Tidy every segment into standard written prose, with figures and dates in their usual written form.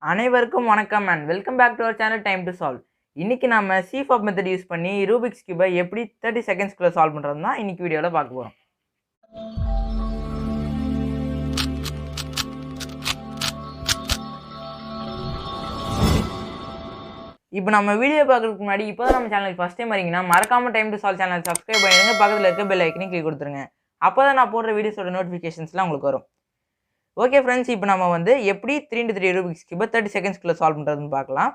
அனைவருக்கும் வணக்கம் and welcome back to our channel time to solve. இன்னைக்கு நம்ம CFOP மெத்தட் யூஸ் பண்ணி ரூபிக்ஸ் கியூபை எப்படி 30 செகண்ட்ஸ்க்குள்ள சால்வ் பண்ணுறது தான் இன்னைக்கு வீடியோவில் பார்க்க போகிறோம். இப்போ நம்ம வீடியோ பார்க்கறதுக்கு முன்னாடி இப்போ தான் நம்ம சேனலுக்கு ஃபஸ்ட் டைம் வரீங்கன்னா மறக்காம time to solve channel subscribe பண்ணிடுங்க, பக்கத்தில் இருக்க பெல் ஐக்கனையும் கிளிக் கொடுத்துருங்க. அப்போ தான் நான் போடுற வீடியோஸோட நோட்டிஃபிகேஷன்ஸ்லாம் உங்களுக்கு வரும். ஓகே ஃப்ரெண்ட்ஸ், இப்போ நம்ம வந்து எப்படி 3x3 ரூபிக்ஸ் கியூபை 30 செகண்ட்ஸ்க்குள்ளே சால்வ் பண்ணுறதுன்னு பார்க்கலாம்.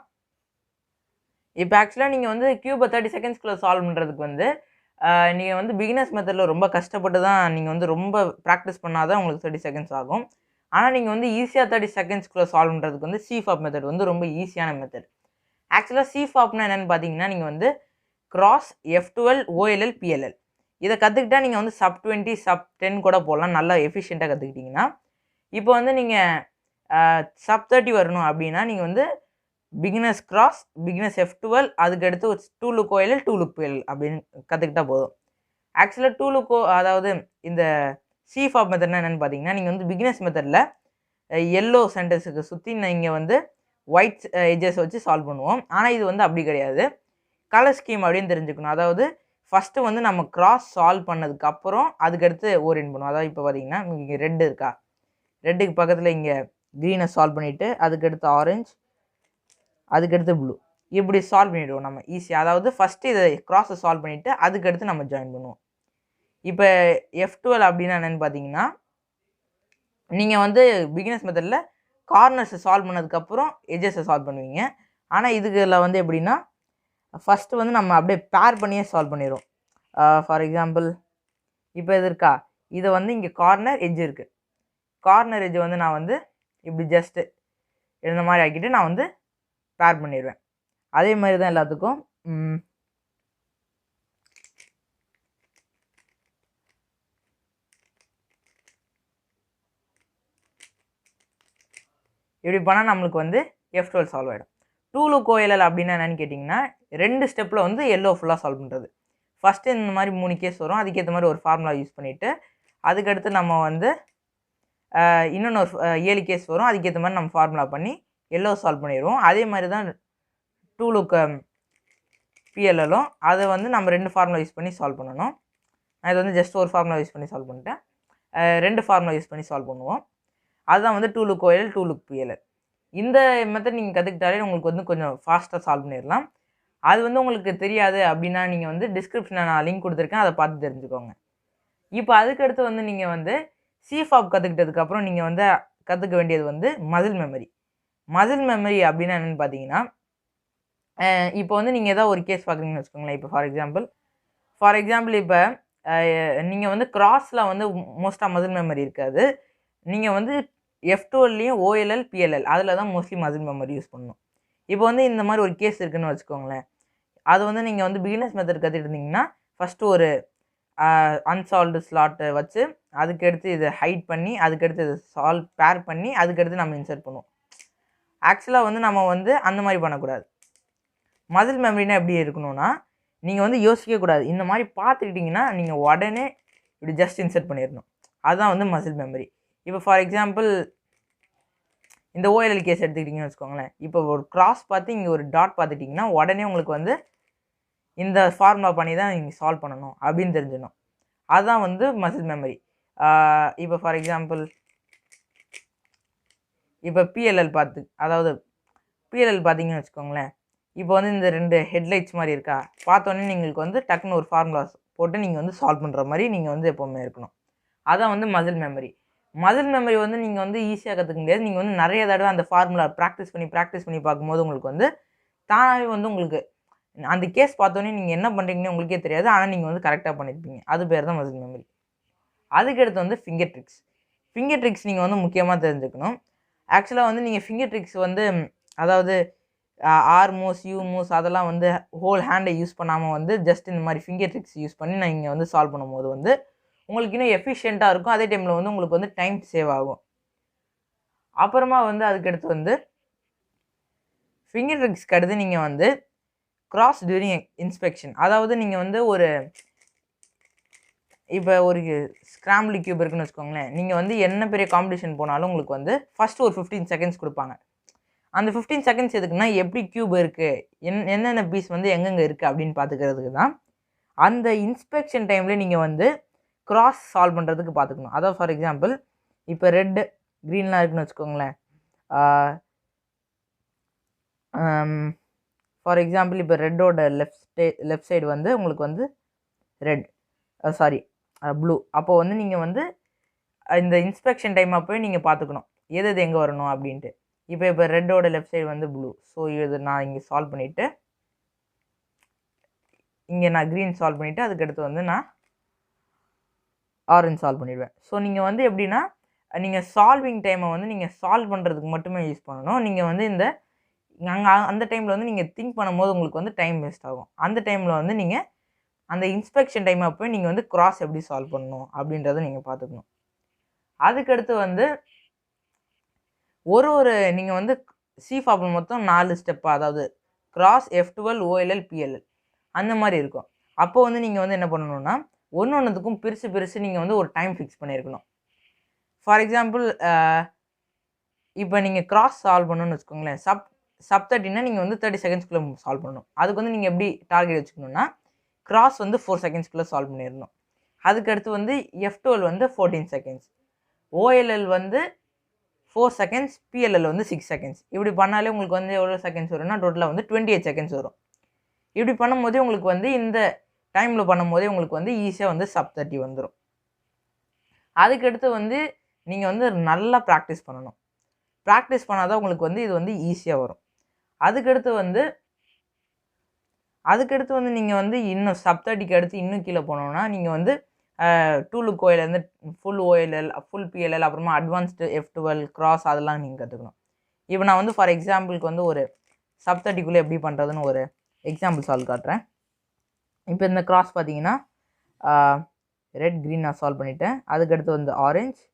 இப்போ ஆக்சுவலாக நீங்கள் வந்து கியூபை 30 செகண்ட்ஸ்க்குள்ளே சால்வ் பண்ணுறதுக்கு வந்து நீங்கள் வந்து பிகினர்ஸ் மெத்தடில் ரொம்ப கஷ்டப்பட்டு தான் நீங்கள் வந்து ரொம்ப ப்ராக்டிஸ் பண்ணால் தான் உங்களுக்கு 30 செகண்ட்ஸ் ஆகும். ஆனால் நீங்கள் வந்து ஈஸியாக 30 செகண்ட்ஸ்க்குள்ளே சால்வ் பண்ணுறதுக்கு வந்து CFOP மெத்தட் வந்து ரொம்ப ஈஸியான மெத்தட். ஆக்சுவலாக CFOPனா என்னென்னு பார்த்தீங்கன்னா, நீங்கள் வந்து கிராஸ் F12 OLL PLL இதை கற்றுக்கிட்டா நீங்கள் வந்து sub-20 sub-10 கூட போடலாம். நல்லா எஃபிஷியண்ட்டாக கற்றுக்கிட்டிங்கன்னா. இப்போ வந்து நீங்கள் sub-30 வரணும் அப்படின்னா நீங்கள் வந்து பிகினர்ஸ் கிராஸ் பிகினர்ஸ் F12 அதுக்கடுத்து ஒரு 2 loop OLL 2 loop PLL அப்படின்னு கற்றுக்கிட்டா போதும். ஆக்சுவலாக 2 loop அதாவது இந்த CFOP மெத்தட்னா என்னென்னு பார்த்தீங்கன்னா, நீங்கள் வந்து பிகினர்ஸ் மெத்தடில் எல்லோ சென்டர்ஸுக்கு சுற்றி நீங்கள் வந்து ஒயிட் எஜஸ் வச்சு சால்வ் பண்ணுவோம். ஆனால் இது வந்து அப்படி கிடையாது. கலர் ஸ்கீம் அப்படின்னு தெரிஞ்சுக்கணும். அதாவது ஃபஸ்ட்டு வந்து நம்ம கிராஸ் சால்வ் பண்ணதுக்கப்புறம் அதுக்கடுத்து ஓரியன்ட் பண்ணுவோம். அதாவது இப்போ பார்த்தீங்கன்னா இங்கே ரெட் இருக்கா, ரெட்டுக்கு பக்கத்தில் இங்கே க்ரீனை சால்வ் பண்ணிவிட்டு அதுக்கடுத்து ஆரஞ்ச் அதுக்கடுத்து ப்ளூ இப்படி சால்வ் பண்ணிவிடுவோம் நம்ம ஈஸியாக. அதாவது ஃபஸ்ட்டு இதை கிராஸை சால்வ் பண்ணிவிட்டு அதுக்கடுத்து நம்ம ஜாயின் பண்ணுவோம். இப்போ F12 அப்படின்னா என்னென்னு பார்த்தீங்கன்னா, நீங்கள் வந்து பிகினர்ஸ் மெத்தடில் கார்னர்ஸை சால்வ் பண்ணதுக்கப்புறம் எஜஸை சால்வ் பண்ணுவீங்க. ஆனால் இதுகளில் வந்து எப்படின்னா ஃபஸ்ட்டு வந்து நம்ம அப்படியே பேர் பண்ணியே சால்வ் பண்ணிடுவோம். ஃபார் எக்ஸாம்பிள் இப்போ இது இருக்கா, இதை வந்து இங்கே கார்னர் எஜ் இருக்குது. கார்னர் எஜ் வந்து நான் வந்து இப்படி ஜஸ்ட்டு இந்த மாதிரி ஆக்கிட்டு நான் வந்து பேர் பண்ணிடுவேன். அதே மாதிரி தான் எல்லாத்துக்கும். இப்படி பண்ணால் நம்மளுக்கு வந்து F12 சால்வ் ஆகிடும். 2 loop OLL அப்படின்னா என்னென்னு கேட்டிங்கன்னா, 2 ஸ்டெப்பில் வந்து எல்லோ ஃபுல்லாக சால்வ் பண்ணுறது. ஃபஸ்ட்டு இந்த மாதிரி 3 கேஸ் வரும். அதுக்கேற்ற மாதிரி ஒரு ஃபார்முலா யூஸ் பண்ணிவிட்டு அதுக்கடுத்து நம்ம வந்து இன்னொன்று ஒரு 7 கேஸ் வரும். அதுக்கேற்ற மாதிரி நம்ம ஃபார்முலா பண்ணி எல்லோ சால்வ் பண்ணிடுவோம். அதே மாதிரி தான் 2 loop PLLும் அதை வந்து நம்ம 2 ஃபார்முலா யூஸ் பண்ணி சால்வ் பண்ணணும். நான் இது வந்து ஜஸ்ட் ஒரு ஃபார்முலா யூஸ் பண்ணி சால்வ் பண்ணிட்டேன். 2 ஃபார்முலா யூஸ் பண்ணி சால்வ் பண்ணுவோம். அதுதான் வந்து 2 loop OLL 2 loop PLL. இந்த மெத்தட் நீங்கள் கற்றுக்கிட்டாலே உங்களுக்கு வந்து கொஞ்சம் ஃபாஸ்ட்டாக சால்வ் பண்ணிடலாம். அது வந்து உங்களுக்கு தெரியாது அப்படின்னா நீங்கள் வந்து டிஸ்கிரிப்ஷனில் நான் லிங்க் கொடுத்துருக்கேன், அதை பார்த்து தெரிஞ்சுக்கோங்க. இப்போ அதுக்கடுத்து வந்து நீங்கள் வந்து CFOP கற்றுக்கிட்டதுக்கப்புறம் நீங்கள் வந்து கற்றுக்க வேண்டியது வந்து மசில் மெமரி. மசில் மெமரி அப்படின்னா என்னென்னு பார்த்தீங்கன்னா, இப்போ வந்து நீங்கள் ஏதாவது ஒரு கேஸ் பார்க்குறீங்கன்னு வச்சுக்கோங்களேன். இப்போ ஃபார் எக்ஸாம்பிள் இப்போ நீங்கள் வந்து கிராஸில் வந்து மோஸ்ட்டாக மசில் மெமரி இருக்காது. நீங்கள் வந்து F12லையும் OLL PLL அதில் தான் மோஸ்ட்லி மசில் மெமரி யூஸ் பண்ணணும். இப்போ வந்து இந்த மாதிரி ஒரு கேஸ் இருக்குதுன்னு வச்சுக்கோங்களேன். அது வந்து நீங்கள் வந்து பிகினர்ஸ் மெத்தட் கற்றுட்டு இருந்தீங்கன்னா ஃபஸ்ட்டு ஒரு அன்சால்வ்டு ஸ்லாட்டை வச்சு அதுக்கடுத்து இதை ஹைட் பண்ணி அதுக்கடுத்து இதை பேர் பண்ணி அதுக்கடுத்து நம்ம இன்சர்ட் பண்ணுவோம். ஆக்சுவலாக வந்து நம்ம வந்து அந்த மாதிரி பண்ணக்கூடாது. மசில் மெமரினா எப்படி இருக்கணும்னா, நீங்கள் வந்து யோசிக்கக்கூடாது. இந்த மாதிரி பார்த்துக்கிட்டிங்கன்னா நீங்கள் உடனே இப்படி ஜஸ்ட் இன்சர்ட் பண்ணிடணும். அதுதான் வந்து மசில் மெமரி. இப்போ ஃபார் எக்ஸாம்பிள் இந்த OLL கேஸ் எடுத்துக்கிட்டிங்கன்னு வச்சுக்கோங்களேன். இப்போ ஒரு கிராஸ் பார்த்து இங்கே ஒரு டாட் பார்த்துட்டிங்கன்னா உடனே உங்களுக்கு வந்து இந்த ஃபார்முலா பண்ணி தான் நீங்கள் சால்வ் பண்ணணும் அப்படின்னு தெரிஞ்சிடணும். அதுதான் வந்து மசில் மெமரி. இப்போ ஃபார் எக்ஸாம்பிள் இப்போ PLL பார்த்தீங்கன்னு வச்சுக்கோங்களேன். இப்போ வந்து இந்த 2 ஹெட்லைட்ஸ் மாதிரி இருக்கா, பார்த்தோன்னே நீங்கள் வந்து டக்குன்னு ஒரு ஃபார்முலா போட்டு நீங்கள் வந்து சால்வ் பண்ணுற மாதிரி நீங்கள் வந்து எப்போவுமே இருக்கணும். அதான் வந்து மசில் மெமரி. மசில் மெமரி வந்து நீங்கள் வந்து ஈஸியாக கற்றுக்க முடியாது. நீங்கள் வந்து நிறைய தடவை அந்த ஃபார்முலா ப்ராக்டிஸ் பண்ணி பார்க்கும்போது உங்களுக்கு வந்து தானாகவே வந்து உங்களுக்கு அந்த கேஸ் பார்த்தோன்னே நீங்கள் என்ன பண்ணுறீங்கன்னு உங்களுக்கே தெரியாது. ஆனால் நீங்கள் வந்து கரெக்டாக பண்ணியிருப்பீங்க. அது பேர் தான் மசில் மெமரி. அதுக்கடுத்து வந்து ஃபிங்கர் ட்ரிக்ஸ் நீங்கள் வந்து முக்கியமாக தெரிஞ்சுக்கணும். ஆக்சுவலாக வந்து நீங்கள் ஃபிங்கர் ட்ரிக்ஸ் வந்து அதாவது ஆர் மூவ்ஸ் யூ மூவ்ஸ் அதெல்லாம் வந்து ஹோல் ஹேண்டை யூஸ் பண்ணாமல் வந்து ஜஸ்ட் இந்த மாதிரி ஃபிங்கர் ட்ரிக்ஸ் யூஸ் பண்ணி நீங்கள் வந்து சால்வ் பண்ணும்போது வந்து உங்களுக்கு இன்னும் எஃபிஷியண்ட்டாக இருக்கும். அதே டைமில் வந்து உங்களுக்கு வந்து டைம் சேவ் ஆகும். அப்புறமா வந்து அதுக்கடுத்து வந்து ஃபிங்கர் ட்ரிக்ஸ்க்கு அடுத்து நீங்கள் வந்து கிராஸ் டியூரிங் இன்ஸ்பெக்ஷன். அதாவது நீங்கள் வந்து இப்போ ஒரு ஸ்க்ராம்பிள் கியூப் இருக்குன்னு வச்சுக்கோங்களேன். நீங்கள் வந்து என்ன பெரிய காம்படிஷன் போனாலும் உங்களுக்கு வந்து ஃபஸ்ட்டு ஒரு 15 செகண்ட்ஸ் கொடுப்பாங்க. அந்த 15 செகண்ட்ஸ் எதுக்குன்னா எப்படி கியூப் இருக்குது என்னென்ன பீஸ் வந்து எங்கெங்கே இருக்குது அப்படின்னு பார்த்துக்கிறதுக்கு தான். அந்த இன்ஸ்பெக்ஷன் டைமில் நீங்கள் வந்து கிராஸ் சால்வ் பண்ணுறதுக்கு பார்த்துக்கணும். அதாவது ஃபார் எக்ஸாம்பிள் இப்போ ரெட்டு க்ரீன்லாம் இருக்குன்னு வச்சுக்கோங்களேன். ஃபார் எக்ஸாம்பிள் இப்போ ரெட்டோட லெஃப்ட் சைடு வந்து உங்களுக்கு வந்து ரெட் ப்ளூ. அப்போ வந்து நீங்கள் வந்து இந்த இன்ஸ்பெக்ஷன் டைம் அப்போயே நீங்கள் பார்த்துக்கணும் எது எங்கே வரணும் அப்படின்ட்டு. இப்போ ரெட்டோட லெஃப்ட் சைடு வந்து ப்ளூ. ஸோ இது நான் இங்கே சால்வ் பண்ணிவிட்டு இங்கே நான் க்ரீன் சால்வ் பண்ணிவிட்டு அதுக்கடுத்து வந்து நான் ஆரஞ்சு சால்வ் பண்ணிடுவேன். ஸோ நீங்கள் வந்து எப்படின்னா நீங்கள் சால்விங் டைமை வந்து நீங்கள் சால்வ் பண்ணுறதுக்கு மட்டுமே யூஸ் பண்ணணும். நீங்கள் வந்து அந்த டைமில் வந்து நீங்கள் திங்க் பண்ணும்போது உங்களுக்கு வந்து டைம் வேஸ்ட் ஆகும். அந்த டைமில் வந்து நீங்கள் அந்த இன்ஸ்பெக்ஷன் டைம் அப்போ நீங்கள் வந்து கிராஸ் எப்படி சால்வ் பண்ணணும் அப்படின்றத நீங்கள் பார்த்துக்கணும். அதுக்கடுத்து வந்து நீங்கள் வந்து CFOP மொத்தம் 4 ஸ்டெப்பாக, அதாவது கிராஸ், F12, OLL, PLL அந்த மாதிரி இருக்கும். அப்போ வந்து நீங்கள் வந்து என்ன பண்ணணும்னா ஒன்றுத்துக்கும் பிரித்து நீங்கள் வந்து ஒரு டைம் ஃபிக்ஸ் பண்ணியிருக்கணும். ஃபார் எக்ஸாம்பிள் இப்போ நீங்கள் கிராஸ் சால்வ் பண்ணணும்னு வச்சுக்கோங்களேன். சப் 30னா நீங்கள் வந்து 30 செகண்ட்ஸ்க்குள்ளே சால்வ் பண்ணணும். அதுக்கு வந்து நீங்கள் எப்படி டார்கெட் வச்சுக்கணுன்னா கிராஸ் வந்து 4 செகண்ட்ஸ்க்குள்ளே சால்வ் பண்ணிடணும். அதுக்கடுத்து வந்து F12 வந்து 14 செகண்ட்ஸ், OLL வந்து 4 செகண்ட்ஸ், PLL வந்து 6 செகண்ட்ஸ். இப்படி பண்ணாலே உங்களுக்கு வந்து எவ்வளோ செகண்ட்ஸ் வரும்னா டோட்டலாக வந்து 28 செகண்ட்ஸ் வரும். இப்படி பண்ணும்போதே உங்களுக்கு வந்து இந்த டைமில் பண்ணும்போதே உங்களுக்கு வந்து ஈஸியாக வந்து சப் 30 வந்துடும். அதுக்கடுத்து வந்து நீங்கள் வந்து நல்லா ப்ராக்டிஸ் பண்ணணும். ப்ராக்டிஸ் பண்ணால் தான் உங்களுக்கு வந்து இது வந்து ஈஸியாக வரும். அதுக்கடுத்து வந்து நீங்கள் வந்து இன்னும் சப் 30க்கு அடுத்து இன்னும் கீழே போனோம்னா நீங்கள் வந்து டூலுக்கு ஓஎல்லேருந்து ஃபுல் OLL, ஃபுல் PLL, அப்புறமா அட்வான்ஸ்டு F12, கிராஸ் அதெல்லாம் நீங்கள் கற்றுக்கணும். இப்போ நான் வந்து ஃபார் எக்ஸாம்பிளுக்கு வந்து ஒரு சப் 30க்குள்ளே எப்படி பண்ணுறதுன்னு ஒரு எக்ஸாம்பிள் சால்வ் காட்டுறேன். இப்போ இந்த கிராஸ் பார்த்தீங்கன்னா ரெட் க்ரீன் நான் சால்வ் பண்ணிட்டேன். அதுக்கடுத்து வந்து ஆரஞ்சு,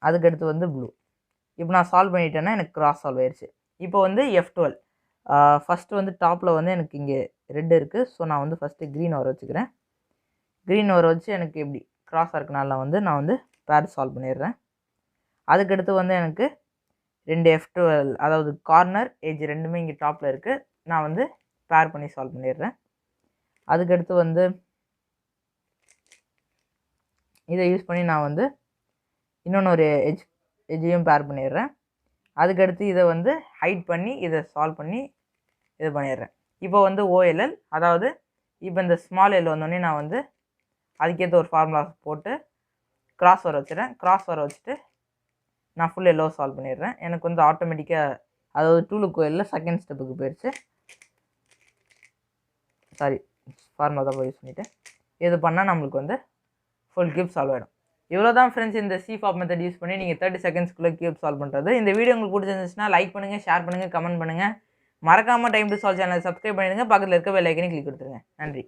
அதுக்கடுத்து வந்து ப்ளூ. இப்போ நான் சால்வ் பண்ணிட்டேன்னா எனக்கு கிராஸ் சால்வ் ஆயிடுச்சு. இப்போ வந்து F12 ஃபஸ்ட்டு வந்து டாப்பில் வந்து எனக்கு இங்கே ரெட் இருக்குது. ஸோ நான் வந்து ஃபஸ்ட்டு க்ரீன் வர வச்சுக்கிறேன். க்ரீன் வர வச்சு எனக்கு எப்படி கிராஸாக இருக்கனால வந்து நான் வந்து பேர் சால்வ் பண்ணிடுறேன். அதுக்கடுத்து வந்து எனக்கு 2 F12, அதாவது கார்னர் ஏஜ் ரெண்டுமே இங்கே டாப்பில் இருக்குது. நான் வந்து பேர் பண்ணி சால்வ் பண்ணிடுறேன். அதுக்கடுத்து வந்து இதை யூஸ் பண்ணி நான் வந்து இன்னொன்று ஒரு எஜ்ஜையும் பேர் பண்ணிடுறேன். அதுக்கடுத்து இதை வந்து ஹைட் பண்ணி இதை சால்வ் பண்ணி இது பண்ணிடுறேன். இப்போ வந்து OLL, அதாவது இப்போ இந்த ஸ்மால் எல் வந்தோடனே நான் வந்து அதுக்கேற்ற ஒரு ஃபார்முலா போட்டு கிராஸ் வர வச்சுறேன். கிராஸ் வர வச்சுட்டு நான் ஃபுல் எல்லோ சால்வ் பண்ணிடுறேன். எனக்கு வந்து ஆட்டோமேட்டிக்காக, அதாவது டூலுக்கு OLL செகண்ட் ஸ்டெப்புக்கு போயிடுச்சு. ஃபார்முலா தான் யூஸ் பண்ணிவிட்டு இது பண்ணால் நம்மளுக்கு வந்து ஃபுல் கியூப் சால்வ் ஆகிடும். இவ்வளோ தான் ஃப்ரெண்ட்ஸ் இந்த CFOP மெத்தட் யூஸ் பண்ணி நீங்கள் 30 செகண்ட்ஸ்க்குள்ளே கியூப் சால்வ் பண்ணுறது. இந்த வீடியோ உங்களுக்கு பிடிச்சிருந்துச்சுன்னா லைக் பண்ணுங்கள், ஷேர் பண்ணுங்கள், கமெண்ட் பண்ணுங்கள். மறக்காமல் டைம் டு சால்வ் சேனலை சப்ஸ்கிரைப் பண்ணிடுங்க. பக்கத்தில் இருக்க பெல் ஐக்கனை கிளிக் கொடுத்துருங்க. நன்றி.